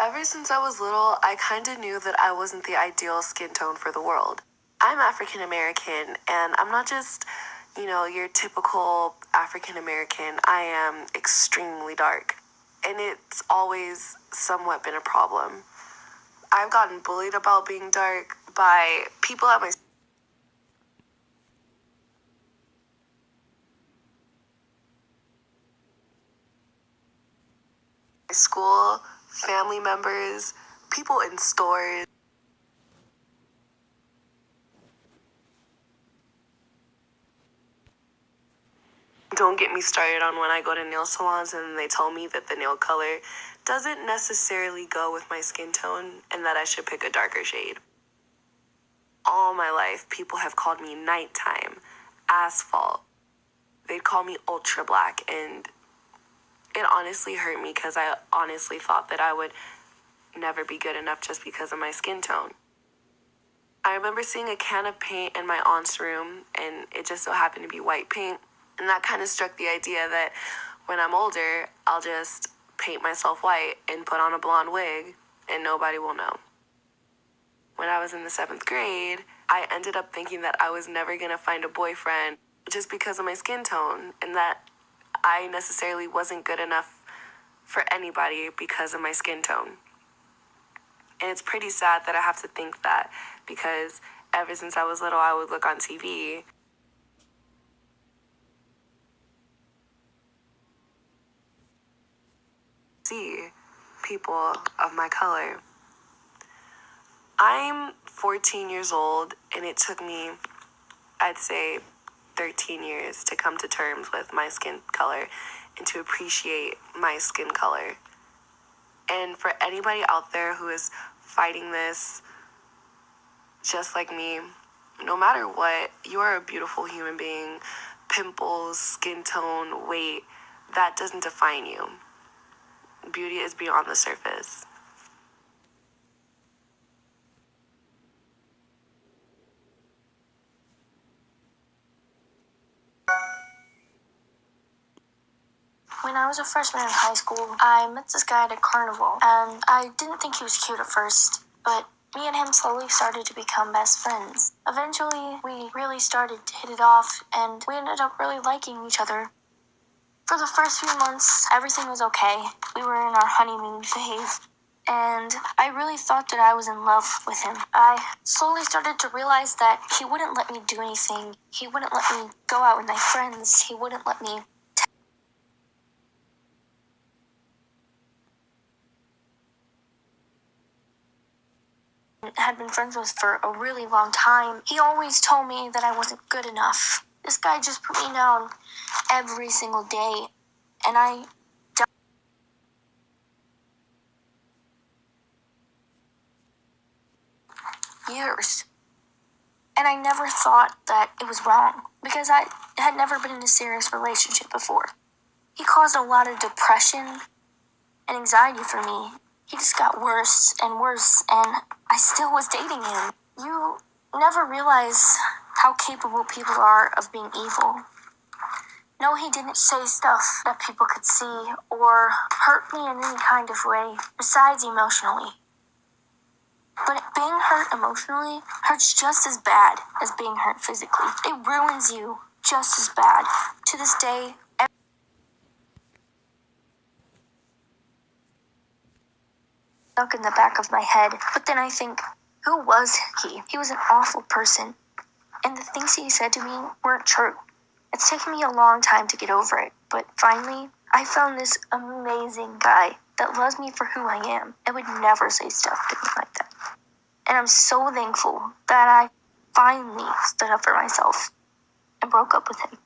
Ever since I was little, I kind of knew that I wasn't the ideal skin tone for the world. I'm African American, and I'm not just, your typical African American. I am extremely dark, and it's always somewhat been a problem. I've gotten bullied about being dark by people at my school, family members, people in stores. Don't get me started on when I go to nail salons and they tell me that the nail color doesn't necessarily go with my skin tone and that I should pick a darker shade. All my life, people have called me nighttime, asphalt. They'd call me ultra black, and it honestly hurt me because I honestly thought that I would never be good enough just because of my skin tone. I remember seeing a can of paint in my aunt's room, and it just so happened to be white paint. And that kind of struck the idea that when I'm older, I'll just paint myself white and put on a blonde wig, and nobody will know. When I was in the 7th grade, I ended up thinking that I was never going to find a boyfriend just because of my skin tone, and that I necessarily wasn't good enough for anybody because of my skin tone. And it's pretty sad that I have to think that, because ever since I was little, I would look on TV see people of my color. I'm 14 years old, and it took me, I'd say, 13 years to come to terms with my skin color and to appreciate my skin color. And for anybody out there who is fighting this just like me, no matter what, you are a beautiful human being. Pimples, skin tone, weight, that doesn't define you. Beauty is beyond the surface. When I was a freshman in high school, I met this guy at a carnival, and I didn't think he was cute at first, but me and him slowly started to become best friends. Eventually, we really started to hit it off, and we ended up really liking each other. For the first few months, everything was okay. We were in our honeymoon phase, and I really thought that I was in love with him. I slowly started to realize that he wouldn't let me do anything. He wouldn't let me go out with my friends. He wouldn't let me had been friends with for a really long time. He always told me that I wasn't good enough. This guy just put me down every single day, and I years. And I never thought that it was wrong because I had never been in a serious relationship before. He caused a lot of depression and anxiety for me. He just got worse and worse, and I still was dating him. You never realize how capable people are of being evil. No, he didn't say stuff that people could see or hurt me in any kind of way besides emotionally. But being hurt emotionally hurts just as bad as being hurt physically. It ruins you just as bad. To this day, stuck in the back of my head. But then I think, who was he? He was an awful person. And the things he said to me weren't true. It's taken me a long time to get over it. But finally, I found this amazing guy that loves me for who I am and would never say stuff to me like that. And I'm so thankful that I finally stood up for myself and broke up with him.